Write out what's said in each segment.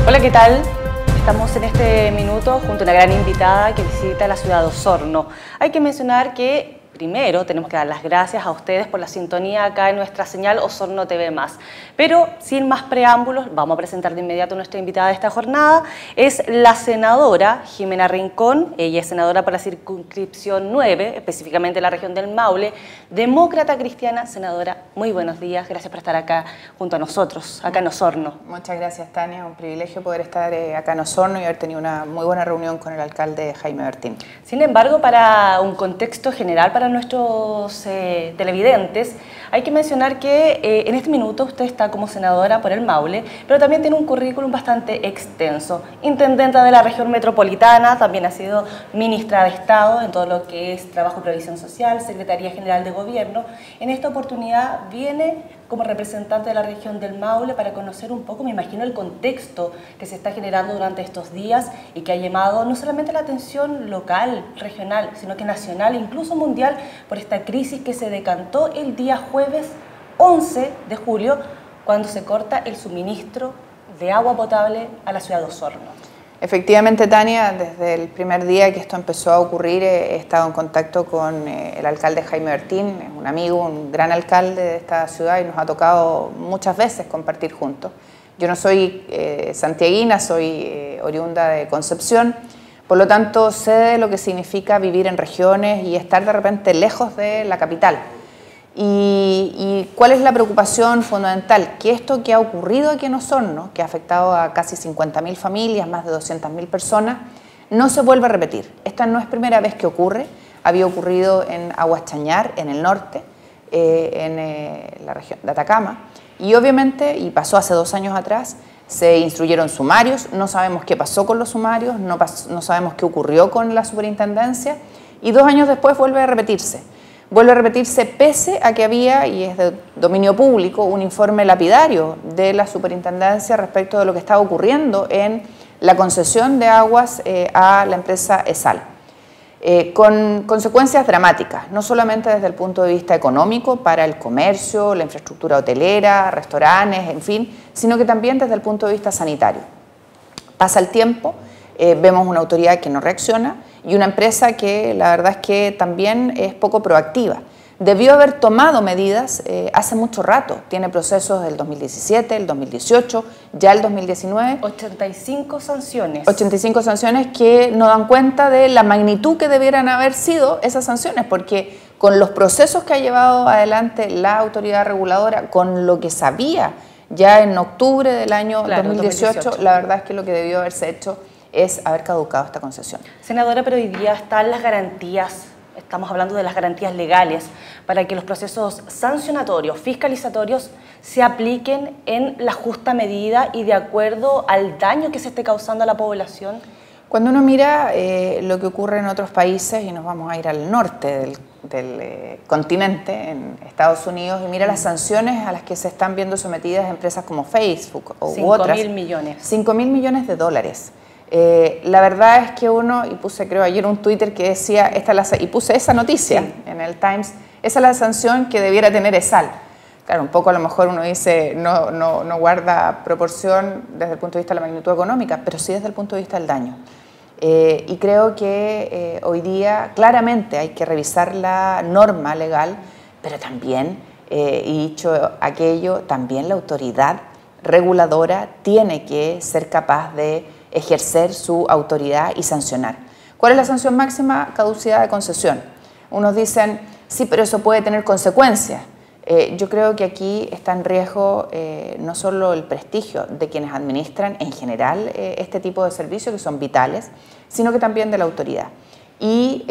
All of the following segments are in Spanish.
Hola, ¿qué tal? Estamos en este minuto junto a una gran invitada que visita la ciudad de Osorno. Hay que mencionar que primero tenemos que dar las gracias a ustedes por la sintonía acá en nuestra señal Osorno TV+. Pero sin más preámbulos, vamos a presentar de inmediato a nuestra invitada de esta jornada. Es la senadora Jimena Rincón. Ella es senadora por la circunscripción 9, específicamente la región del Maule, demócrata cristiana. Senadora, muy buenos días. Gracias por estar acá junto a nosotros, acá en Osorno. Muchas gracias, Tania. Un privilegio poder estar acá en Osorno y haber tenido una muy buena reunión con el alcalde Jaime Bertín. Sin embargo, para un contexto general para nuestros televidentes, hay que mencionar que en este minuto usted está como senadora por el Maule, pero también tiene un currículum bastante extenso. Intendenta de la región metropolitana, también ha sido ministra de Estado en todo lo que es Trabajo y Previsión Social, Secretaría General de Gobierno. En esta oportunidad viene como representante de la región del Maule para conocer un poco, me imagino, el contexto que se está generando durante estos días y que ha llamado no solamente la atención local, regional, sino que nacional e incluso mundial por esta crisis que se decantó el día jueves 11 de julio cuando se corta el suministro de agua potable a la ciudad de Osorno. Efectivamente, Tania, desde el primer día que esto empezó a ocurrir he estado en contacto con el alcalde Jaime Bertín, es un amigo, un gran alcalde de esta ciudad y nos ha tocado muchas veces compartir juntos. Yo no soy santiaguina, soy oriunda de Concepción, por lo tanto sé de lo que significa vivir en regiones y estar de repente lejos de la capital. ¿Y cuál es la preocupación fundamental? Que esto que ha ocurrido aquí en Osorno, que ha afectado a casi 50.000 familias, más de 200.000 personas, no se vuelva a repetir. Esta no es primera vez que ocurre, había ocurrido en Aguas Chañar, en el norte, en la región de Atacama, y obviamente, y pasó hace 2 años atrás, se instruyeron sumarios, no sabemos qué pasó con los sumarios, no sabemos qué ocurrió con la superintendencia, y 2 años después vuelve a repetirse. Vuelve a repetirse pese a que había, y es de dominio público, un informe lapidario de la superintendencia respecto de lo que estaba ocurriendo en la concesión de aguas a la empresa ESAL, con consecuencias dramáticas, no solamente desde el punto de vista económico para el comercio, la infraestructura hotelera, restaurantes, en fin, sino que también desde el punto de vista sanitario. Pasa el tiempo, vemos una autoridad que no reacciona y una empresa que la verdad es que también es poco proactiva. Debió haber tomado medidas hace mucho rato, tiene procesos del 2017, el 2018, ya el 2019. 85 sanciones. 85 sanciones que no dan cuenta de la magnitud que debieran haber sido esas sanciones, porque con los procesos que ha llevado adelante la autoridad reguladora, con lo que sabía ya en octubre del año 2018, la verdad es que lo que debió haberse hecho es haber caducado esta concesión. Senadora, pero hoy día están las garantías, estamos hablando de las garantías legales, para que los procesos sancionatorios, fiscalizatorios, se apliquen en la justa medida y de acuerdo al daño que se esté causando a la población. Cuando uno mira lo que ocurre en otros países, y nos vamos a ir al norte del continente, en Estados Unidos, y mira las sanciones a las que se están viendo sometidas empresas como Facebook u otras. 5.000 millones. 5.000 millones de dólares. La verdad es que uno, y puse creo ayer un Twitter que decía, y puse esa noticia en el Times, esa es la sanción que debiera tener ESAL. Claro, un poco a lo mejor uno dice, no guarda proporción desde el punto de vista de la magnitud económica, pero sí desde el punto de vista del daño. Y creo que hoy día claramente hay que revisar la norma legal, pero también, y dicho aquello, también la autoridad reguladora tiene que ser capaz de ejercer su autoridad y sancionar. ¿Cuál es la sanción máxima? Caducidad de concesión. Unos dicen, sí, pero eso puede tener consecuencias. Yo creo que aquí está en riesgo no solo el prestigio de quienes administran en general este tipo de servicios que son vitales, sino que también de la autoridad. Y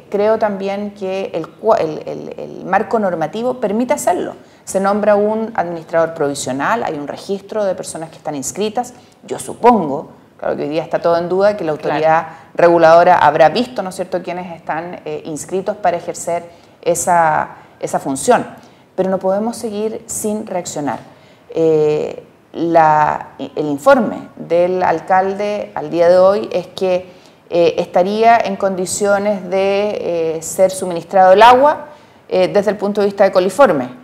creo también que el marco normativo permite hacerlo. Se nombra un administrador provisional, hay un registro de personas que están inscritas. Yo supongo, claro que hoy día está todo en duda, que la autoridad reguladora habrá visto, ¿no es cierto?, quienes están inscritos para ejercer esa función. Pero no podemos seguir sin reaccionar. El informe del alcalde al día de hoy es que estaría en condiciones de ser suministrado el agua desde el punto de vista de coliforme.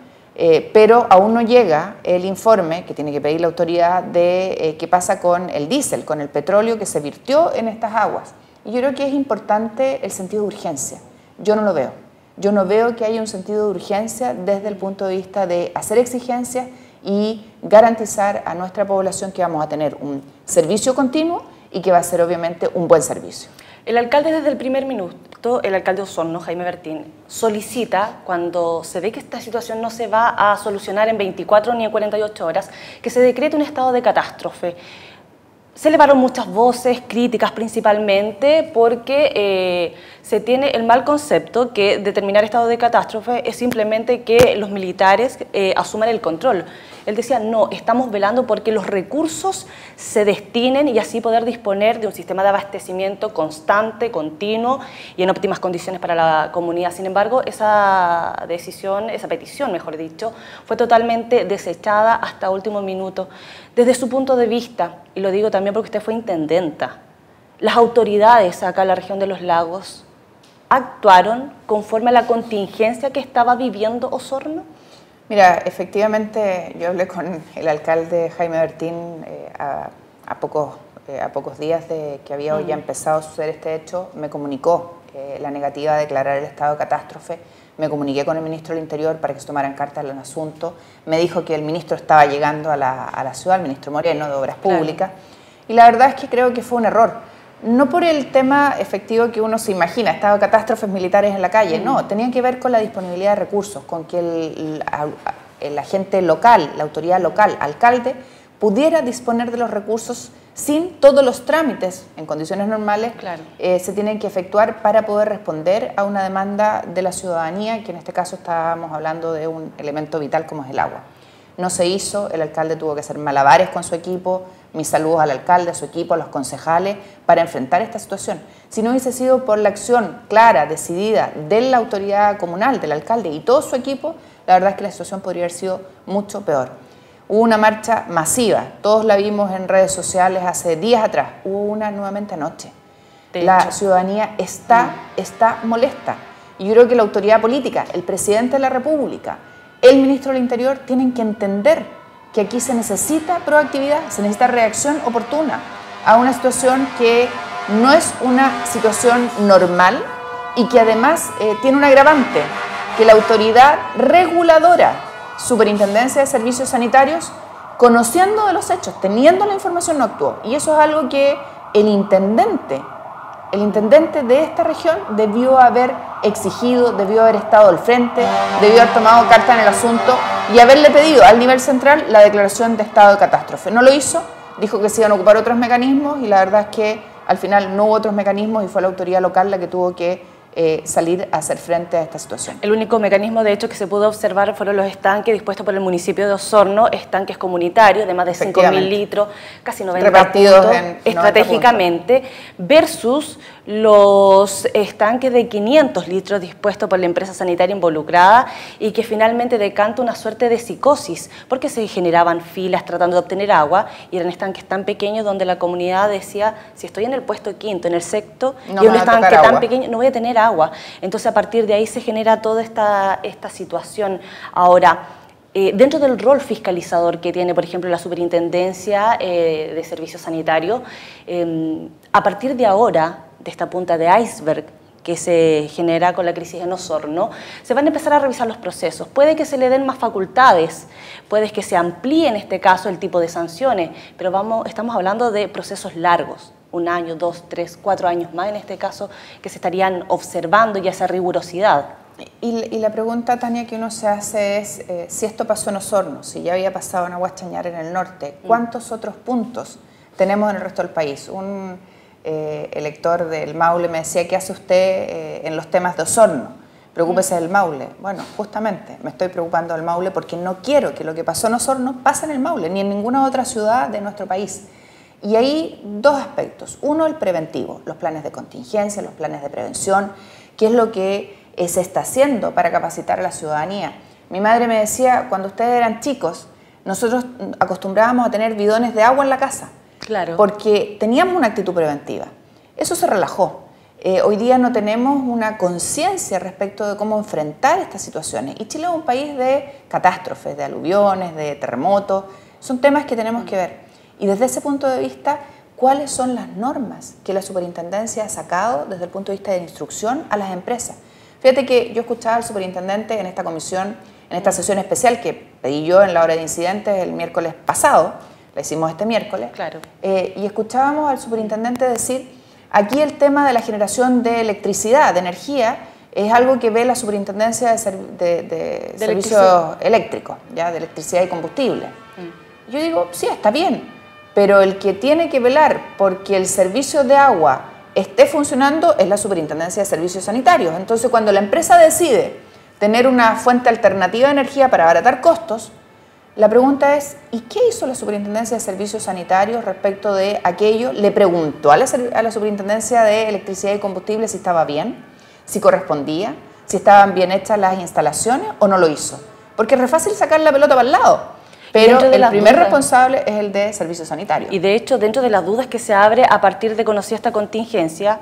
pero aún no llega el informe que tiene que pedir la autoridad de qué pasa con el diésel, con el petróleo que se virtió en estas aguas. Y yo creo que es importante el sentido de urgencia. Yo no lo veo. Yo no veo que haya un sentido de urgencia desde el punto de vista de hacer exigencias y garantizar a nuestra población que vamos a tener un servicio continuo y que va a ser obviamente un buen servicio. El alcalde desde el primer minuto, el alcalde de Osorno, Jaime Bertín, solicita, cuando se ve que esta situación no se va a solucionar en 24 ni en 48 horas, que se decrete un estado de catástrofe. Se elevaron muchas voces, críticas principalmente, porque se tiene el mal concepto que determinar estado de catástrofe es simplemente que los militares asuman el control. Él decía, no, estamos velando porque los recursos se destinen y así poder disponer de un sistema de abastecimiento constante, continuo y en óptimas condiciones para la comunidad. Sin embargo, esa decisión, esa petición, mejor dicho, fue totalmente desechada hasta último minuto. Desde su punto de vista, y lo digo también porque usted fue intendenta, las autoridades acá en la región de los lagos actuaron conforme a la contingencia que estaba viviendo Osorno. Mira, efectivamente yo hablé con el alcalde Jaime Bertín a pocos días de que había ya empezado a suceder este hecho. Me comunicó la negativa de declarar el estado de catástrofe. Me comuniqué con el ministro del Interior para que se tomaran cartas en el asunto. Me dijo que el ministro estaba llegando a la ciudad, el ministro Moreno, de Obras Públicas. Y la verdad es que creo que fue un error. No por el tema efectivo que uno se imagina, estado de catástrofes militares en la calle, no, tenía que ver con la disponibilidad de recursos, con que el agente local, la autoridad local, alcalde, pudiera disponer de los recursos sin todos los trámites en condiciones normales se tienen que efectuar para poder responder a una demanda de la ciudadanía, que en este caso estábamos hablando de un elemento vital como es el agua. No se hizo, el alcalde tuvo que hacer malabares con su equipo, mis saludos al alcalde, a su equipo, a los concejales, para enfrentar esta situación. Si no hubiese sido por la acción clara, decidida de la autoridad comunal, del alcalde y todo su equipo, la verdad es que la situación podría haber sido mucho peor. Hubo una marcha masiva, todos la vimos en redes sociales hace días atrás, hubo una nuevamente anoche. La ciudadanía está molesta. Y yo creo que la autoridad política, el presidente de la República, el ministro del Interior tienen que entender que aquí se necesita proactividad, se necesita reacción oportuna a una situación que no es una situación normal y que además tiene un agravante, que la autoridad reguladora, Superintendencia de Servicios Sanitarios, conociendo de los hechos, teniendo la información, no actuó. Y eso es algo que el intendente de esta región debió haber exigido, debió haber estado al frente, debió haber tomado carta en el asunto y haberle pedido al nivel central la declaración de estado de catástrofe. No lo hizo, dijo que se iban a ocupar otros mecanismos y la verdad es que al final no hubo otros mecanismos y fue la autoridad local la que tuvo que salir a hacer frente a esta situación. El único mecanismo, de hecho, que se pudo observar fueron los estanques dispuestos por el municipio de Osorno, estanques comunitarios de más de 5.000 litros, casi 90 repartidos puntos, estratégicamente, versus los estanques de 500 litros dispuestos por la empresa sanitaria involucrada y que finalmente decanta una suerte de psicosis, porque se generaban filas tratando de obtener agua y eran estanques tan pequeños donde la comunidad decía, si estoy en el puesto quinto, en el sexto, y un estanque tan pequeño, no voy a tener agua. Entonces a partir de ahí se genera toda esta situación. Ahora, dentro del rol fiscalizador que tiene, por ejemplo, la Superintendencia de Servicios Sanitarios, a partir de ahora, de esta punta de iceberg que se genera con la crisis en Osorno, se van a empezar a revisar los procesos. Puede que se le den más facultades, puede que se amplíe en este caso el tipo de sanciones, pero estamos hablando de procesos largos. 1 año, 2, 3, 4 años más en este caso, que se estarían observando ya esa rigurosidad. Y la pregunta, Tania, que uno se hace es, si esto pasó en Osorno, si ya había pasado en Aguaschañar en el norte, ¿cuántos otros puntos tenemos en el resto del país? Un elector del Maule me decía, ¿qué hace usted en los temas de Osorno? Preocúpese del Maule. Bueno, justamente me estoy preocupando del Maule porque no quiero que lo que pasó en Osorno pase en el Maule, ni en ninguna otra ciudad de nuestro país. Y hay dos aspectos. Uno, el preventivo, los planes de contingencia, los planes de prevención, qué es lo que se está haciendo para capacitar a la ciudadanía. Mi madre me decía, cuando ustedes eran chicos, nosotros acostumbrábamos a tener bidones de agua en la casa, claro, porque teníamos una actitud preventiva. Eso se relajó. hoy día no tenemos una conciencia respecto de cómo enfrentar estas situaciones. Y Chile es un país de catástrofes, de aluviones, de terremotos. Son temas que tenemos que ver. Y desde ese punto de vista, ¿cuáles son las normas que la superintendencia ha sacado desde el punto de vista de instrucción a las empresas? Fíjate que yo escuchaba al superintendente en esta comisión, en esta sesión especial que pedí yo en la hora de incidentes el miércoles pasado, la hicimos este miércoles, claro. Y escuchábamos al superintendente decir, aquí el tema de la generación de electricidad, de energía, es algo que ve la superintendencia de servicios eléctricos, ¿ya? De electricidad y combustible. Yo digo, sí, está bien, pero el que tiene que velar porque el servicio de agua esté funcionando es la superintendencia de servicios sanitarios. Entonces, cuando la empresa decide tener una fuente alternativa de energía para abaratar costos, la pregunta es, ¿y qué hizo la Superintendencia de Servicios Sanitarios respecto de aquello? ¿Le preguntó a la Superintendencia de Electricidad y Combustible si estaba bien, si correspondía, si estaban bien hechas las instalaciones o no lo hizo? Porque es re fácil sacar la pelota para el lado, pero el primer responsable es el de Servicios Sanitarios. Y de hecho, dentro de las dudas que se abre a partir de conocer esta contingencia,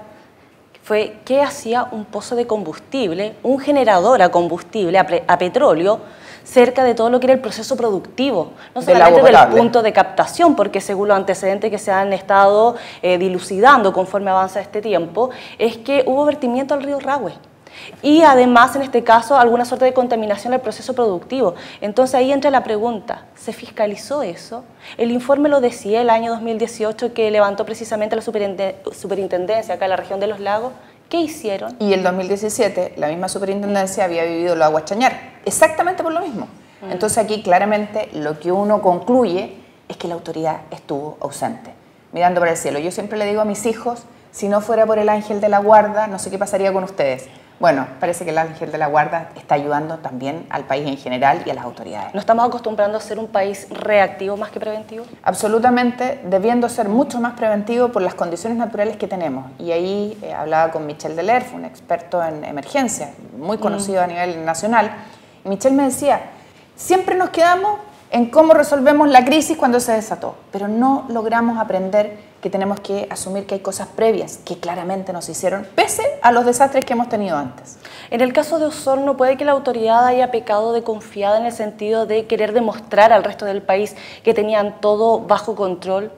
fue qué hacía un pozo de combustible, un generador a combustible, a petróleo, cerca de todo lo que era el proceso productivo, no solamente del punto de captación, porque según los antecedentes que se han estado dilucidando conforme avanza este tiempo, es que hubo vertimiento al río Rahue. Y además, en este caso, alguna suerte de contaminación al proceso productivo. Entonces ahí entra la pregunta, ¿se fiscalizó eso? El informe lo decía el año 2018 que levantó precisamente la superintendencia acá en la región de Los Lagos. ¿Qué hicieron? Y el 2017 la misma superintendencia había vivido lo de Aguachañar, exactamente por lo mismo. Entonces aquí claramente lo que uno concluye es que la autoridad estuvo ausente, mirando para el cielo. Yo siempre le digo a mis hijos, si no fuera por el ángel de la guarda, no sé qué pasaría con ustedes. Bueno, parece que el ángel de la guarda está ayudando también al país en general y a las autoridades. ¿No estamos acostumbrando a ser un país reactivo más que preventivo? Absolutamente, debiendo ser mucho más preventivo por las condiciones naturales que tenemos. Y ahí hablaba con Michel Delerf, un experto en emergencia, muy conocido a nivel nacional. Y Michel me decía, siempre nos quedamos en cómo resolvemos la crisis cuando se desató, pero no logramos aprender que tenemos que asumir que hay cosas previas que claramente nos hicieron, pese a los desastres que hemos tenido antes. En el caso de Osorno, puede que la autoridad haya pecado de confiada en el sentido de querer demostrar al resto del país que tenían todo bajo control,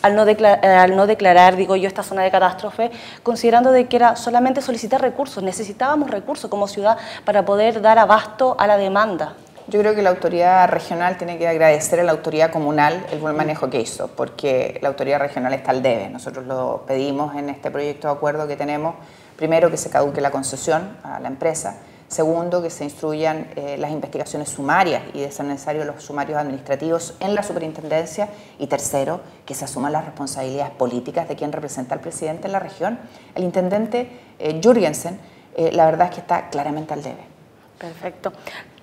al no declarar, digo yo, esta zona de catástrofe, considerando de que era solamente solicitar recursos. Necesitábamos recursos como ciudad para poder dar abasto a la demanda. Yo creo que la autoridad regional tiene que agradecer a la autoridad comunal el buen manejo que hizo, porque la autoridad regional está al debe. Nosotros lo pedimos en este proyecto de acuerdo que tenemos. Primero, que se caduque la concesión a la empresa. Segundo, que se instruyan las investigaciones sumarias y, de ser necesario, los sumarios administrativos en la superintendencia. Y tercero, que se asuman las responsabilidades políticas de quien representa al presidente en la región. El intendente Jürgensen, la verdad es que está claramente al debe. Perfecto.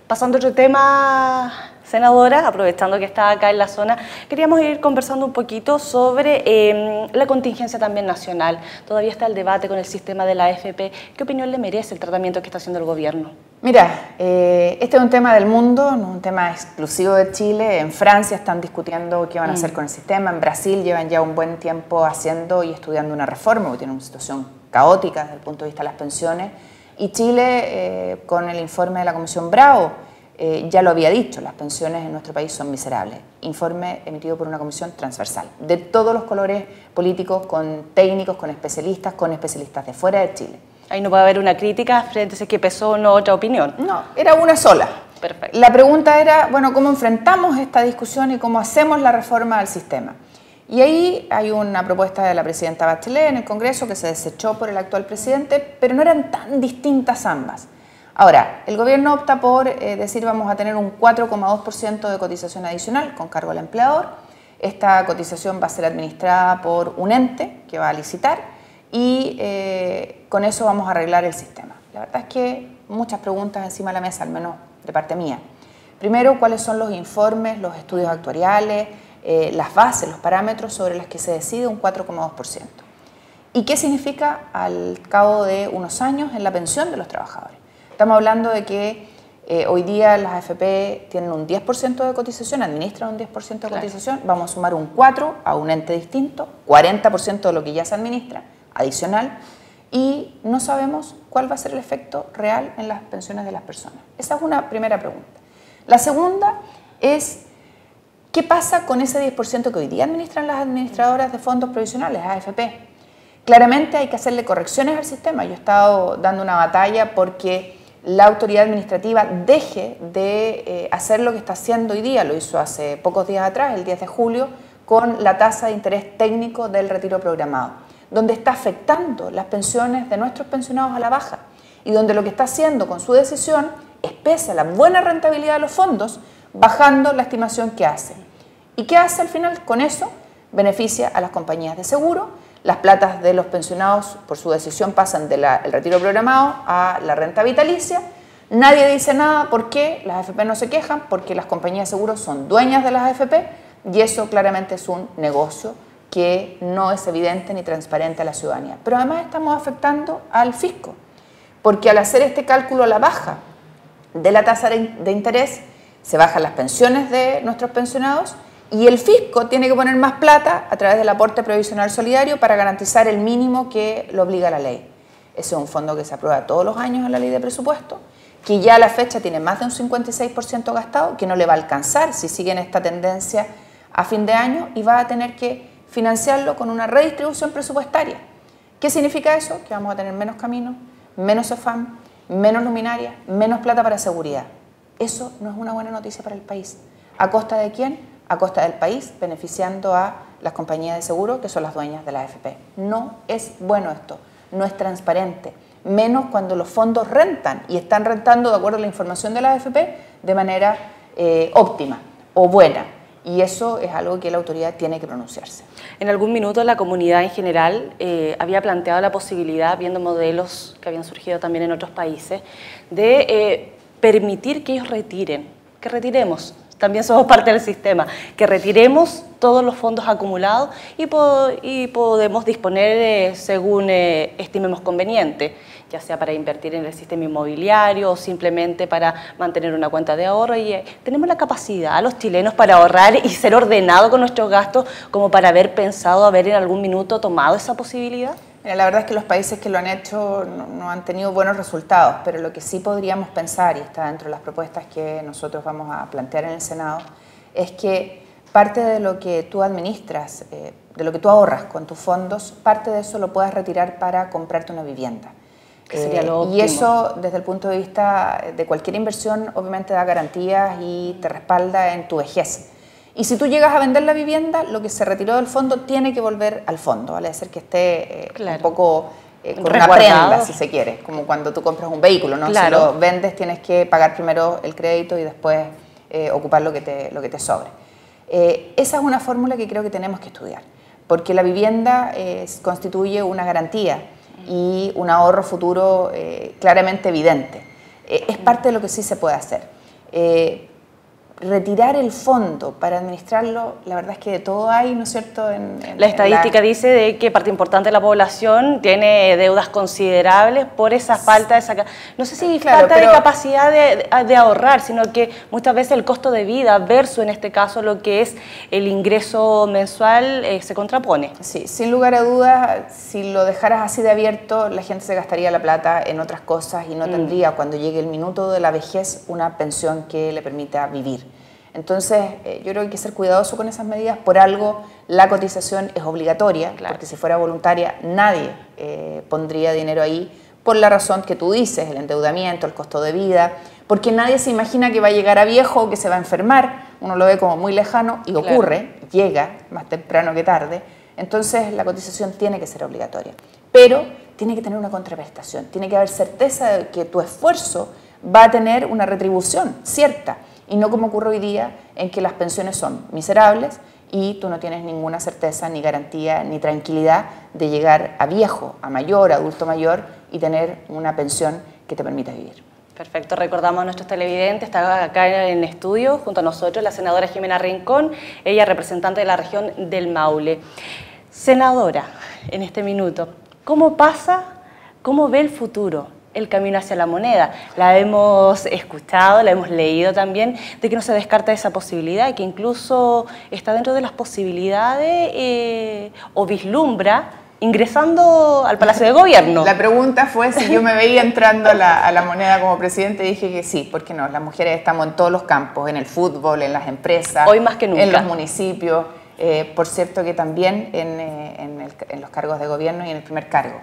Pasando a otro tema, senadora, aprovechando que está acá en la zona, queríamos ir conversando un poquito sobre la contingencia también nacional. Todavía está el debate con el sistema de la AFP. ¿Qué opinión le merece el tratamiento que está haciendo el gobierno? Mira, este es un tema del mundo, no es un tema exclusivo de Chile. En Francia están discutiendo qué van a hacer con el sistema. En Brasil llevan ya un buen tiempo haciendo y estudiando una reforma, porque tienen una situación caótica desde el punto de vista de las pensiones. Y Chile, con el informe de la Comisión Bravo, ya lo había dicho, las pensiones en nuestro país son miserables. Informe emitido por una comisión transversal, de todos los colores políticos, con técnicos, con especialistas de fuera de Chile. Ahí no puede haber una crítica frente a que pesó o no otra opinión. No, era una sola. Perfecto. La pregunta era, bueno, ¿cómo enfrentamos esta discusión y cómo hacemos la reforma del sistema? Y ahí hay una propuesta de la presidenta Bachelet en el Congreso que se desechó por el actual presidente, pero no eran tan distintas ambas. Ahora, el gobierno opta por decir vamos a tener un 4,2% de cotización adicional con cargo al empleador. Esta cotización va a ser administrada por un ente que va a licitar y con eso vamos a arreglar el sistema. La verdad es que muchas preguntas encima de la mesa, al menos de parte mía. Primero, ¿cuáles son los informes, los estudios actuariales, las bases, los parámetros sobre los que se decide un 4,2%? ¿Y qué significa al cabo de unos años en la pensión de los trabajadores? Estamos hablando de que hoy día las AFP tienen un 10% de cotización, administran un 10% de cotización, vamos a sumar un 4% a un ente distinto, 40% de lo que ya se administra, adicional, y no sabemos cuál va a ser el efecto real en las pensiones de las personas. Esa es una primera pregunta. La segunda es, ¿qué pasa con ese 10% que hoy día administran las administradoras de fondos provisionales, AFP? Claramente hay que hacerle correcciones al sistema. Yo he estado dando una batalla porque la autoridad administrativa deje de hacer lo que está haciendo hoy día. Lo hizo hace pocos días atrás, el 10 de julio, con la tasa de interés técnico del retiro programado, donde está afectando las pensiones de nuestros pensionados a la baja y donde lo que está haciendo con su decisión es, pese a la buena rentabilidad de los fondos, bajando la estimación que hace. ¿Y qué hace al final con eso? Beneficia a las compañías de seguro. Las platas de los pensionados, por su decisión, pasan del retiro programado a la renta vitalicia. Nadie dice nada. ¿Por qué? Las AFP no se quejan, porque las compañías de seguros son dueñas de las AFP y eso claramente es un negocio que no es evidente ni transparente a la ciudadanía. Pero además estamos afectando al fisco, porque al hacer este cálculo a la baja de la tasa de interés, se bajan las pensiones de nuestros pensionados y el fisco tiene que poner más plata a través del aporte previsional solidario para garantizar el mínimo que lo obliga la ley. Ese es un fondo que se aprueba todos los años en la ley de presupuesto, que ya a la fecha tiene más de un 56% gastado, que no le va a alcanzar si sigue en esta tendencia a fin de año y va a tener que financiarlo con una redistribución presupuestaria. ¿Qué significa eso? Que vamos a tener menos caminos, menos CEFAM, menos luminarias, menos plata para seguridad. Eso no es una buena noticia para el país. ¿A costa de quién? A costa del país, beneficiando a las compañías de seguro, que son las dueñas de la AFP. No es bueno esto, no es transparente, menos cuando los fondos rentan y están rentando, de acuerdo a la información de la AFP, de manera óptima o buena. Y eso es algo que la autoridad tiene que pronunciarse. En algún minuto la comunidad en general había planteado la posibilidad, viendo modelos que habían surgido también en otros países, de permitir que ellos retiren, que retiremos, también somos parte del sistema, que retiremos todos los fondos acumulados y podemos disponer según estimemos conveniente, ya sea para invertir en el sistema inmobiliario o simplemente para mantener una cuenta de ahorro. Y tenemos la capacidad, los chilenos, para ahorrar y ser ordenados con nuestros gastos, como para haber pensado, haber en algún minuto tomado esa posibilidad. Mira, la verdad es que los países que lo han hecho no han tenido buenos resultados, pero lo que sí podríamos pensar, y está dentro de las propuestas que nosotros vamos a plantear en el Senado, es que parte de lo que tú administras, de lo que tú ahorras con tus fondos, parte de eso lo puedas retirar para comprarte una vivienda. Que sería lo óptimo. Y eso, desde el punto de vista de cualquier inversión, obviamente da garantías y te respalda en tu vejez. Y si tú llegas a vender la vivienda, lo que se retiró del fondo tiene que volver al fondo, vale ser que esté un poco con una prenda, si se quiere, como cuando tú compras un vehículo, ¿no? Claro. Si lo vendes tienes que pagar primero el crédito y después ocupar lo que te sobre. Esa es una fórmula que creo que tenemos que estudiar, porque la vivienda constituye una garantía y un ahorro futuro claramente evidente. Es parte de lo que sí se puede hacer. Retirar el fondo para administrarlo, la verdad es que de todo hay, ¿no es cierto? La estadística dice de que parte importante de la población tiene deudas considerables por esa falta de no sé si falta de capacidad de ahorrar, sino que muchas veces el costo de vida versus, en este caso, lo que es el ingreso mensual se contrapone. Sí, sin lugar a dudas, si lo dejaras así de abierto, la gente se gastaría la plata en otras cosas y no tendría, cuando llegue el minuto de la vejez, una pensión que le permita vivir. Entonces, yo creo que hay que ser cuidadoso con esas medidas. Por algo, la cotización es obligatoria, claro, porque si fuera voluntaria, nadie pondría dinero ahí, por la razón que tú dices, el endeudamiento, el costo de vida, porque nadie se imagina que va a llegar a viejo o que se va a enfermar. Uno lo ve como muy lejano y ocurre, claro, llega más temprano que tarde. Entonces, la cotización tiene que ser obligatoria. Pero tiene que tener una contraprestación, tiene que haber certeza de que tu esfuerzo va a tener una retribución cierta. Y no como ocurre hoy día, en que las pensiones son miserables y tú no tienes ninguna certeza, ni garantía, ni tranquilidad de llegar a viejo, a mayor, a adulto mayor y tener una pensión que te permita vivir. Perfecto, recordamos a nuestros televidentes, está acá en estudio junto a nosotros la senadora Jimena Rincón, ella representante de la región del Maule. Senadora, en este minuto, ¿cómo ve el futuro? El camino hacia la moneda. La hemos escuchado, la hemos leído también, de que no se descarta esa posibilidad y que incluso está dentro de las posibilidades o vislumbra ingresando al Palacio de Gobierno. La pregunta fue si yo me veía entrando a la Moneda como presidente, y dije que sí, ¿por qué no? Las mujeres estamos en todos los campos, en el fútbol, en las empresas, hoy más que nunca, en los municipios, por cierto que también en los cargos de gobierno y en el primer cargo.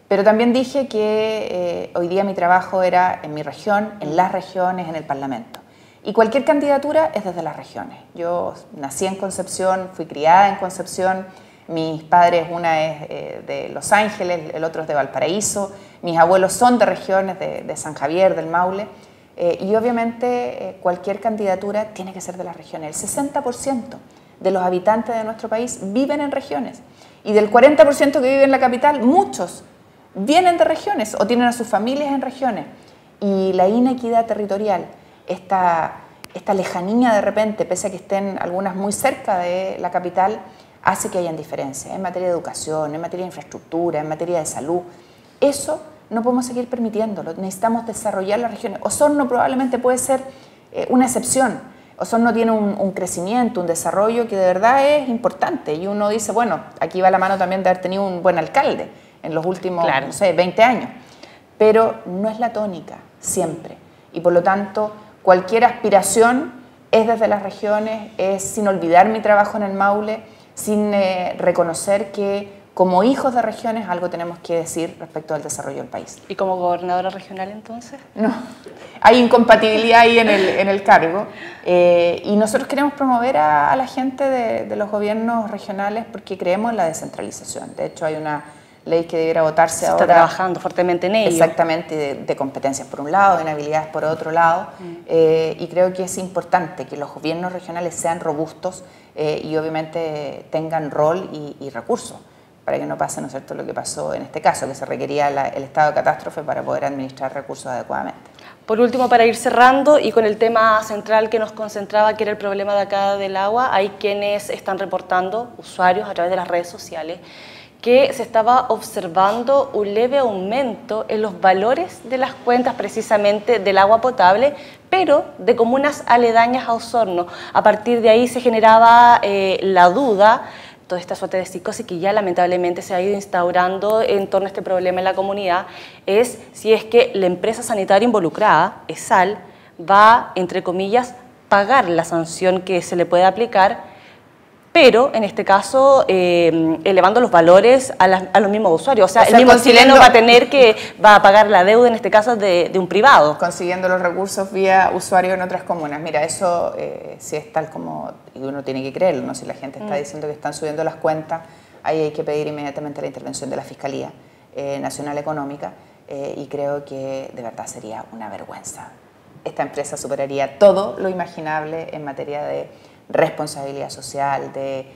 Pero también dije que hoy día mi trabajo era en mi región, en las regiones, en el Parlamento. Y cualquier candidatura es desde las regiones. Yo nací en Concepción, fui criada en Concepción. Mis padres, una es de Los Ángeles, el otro es de Valparaíso. Mis abuelos son de regiones de San Javier, del Maule. Y obviamente cualquier candidatura tiene que ser de las regiones. El 60% de los habitantes de nuestro país viven en regiones. Y del 40% que vive en la capital, muchos vienen de regiones o tienen a sus familias en regiones. Y la inequidad territorial, esta lejanía de repente, pese a que estén algunas muy cerca de la capital, hace que hayan diferencias en materia de educación, en materia de infraestructura, en materia de salud. Eso no podemos seguir permitiéndolo, necesitamos desarrollar las regiones. Osorno probablemente puede ser una excepción. Osorno tiene un crecimiento, un desarrollo que de verdad es importante, y uno dice, bueno, aquí va la mano también de haber tenido un buen alcalde en los últimos, no sé, 20 años, pero no es la tónica siempre, y por lo tanto cualquier aspiración es desde las regiones, es sin olvidar mi trabajo en el Maule, sin reconocer que como hijos de regiones algo tenemos que decir respecto al desarrollo del país. ¿Y como gobernadora regional entonces? No, hay incompatibilidad ahí en el cargo, y nosotros queremos promover a la gente de los gobiernos regionales porque creemos en la descentralización. De hecho hay una ley que debiera votarse ahora. Está trabajando fuertemente en ello. Exactamente, de competencias por un lado, de inhabilidades por otro lado, y creo que es importante que los gobiernos regionales sean robustos y obviamente tengan rol y recursos, para que no pase, ¿no es cierto?, lo que pasó en este caso, que se requería el estado de catástrofe para poder administrar recursos adecuadamente. Por último, para ir cerrando y con el tema central que nos concentraba, que era el problema de acá del agua, hay quienes están reportando, usuarios a través de las redes sociales, que se estaba observando un leve aumento en los valores de las cuentas precisamente del agua potable, pero de comunas aledañas a Osorno. A partir de ahí se generaba la duda, toda esta suerte de psicosis que ya lamentablemente se ha ido instaurando en torno a este problema en la comunidad, es si es que la empresa sanitaria involucrada, ESAL, va, entre comillas, pagar la sanción que se le puede aplicar, pero en este caso elevando los valores a los mismos usuarios. O sea, el mismo chileno va a pagar la deuda, en este caso, de un privado. Consiguiendo los recursos vía usuario en otras comunas. Mira, eso si es tal como uno tiene que creerlo, ¿no? Si la gente está diciendo que están subiendo las cuentas, ahí hay que pedir inmediatamente la intervención de la Fiscalía Nacional Económica, y creo que de verdad sería una vergüenza. Esta empresa superaría todo lo imaginable en materia de responsabilidad social, de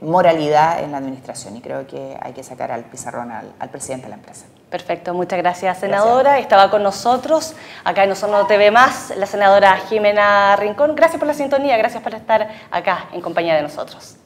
moralidad en la administración, y creo que hay que sacar al pizarrón al presidente de la empresa. Perfecto, muchas gracias, senadora. Gracias. Estaba con nosotros acá en Osorno TV+, la senadora Jimena Rincón. Gracias por la sintonía, gracias por estar acá en compañía de nosotros.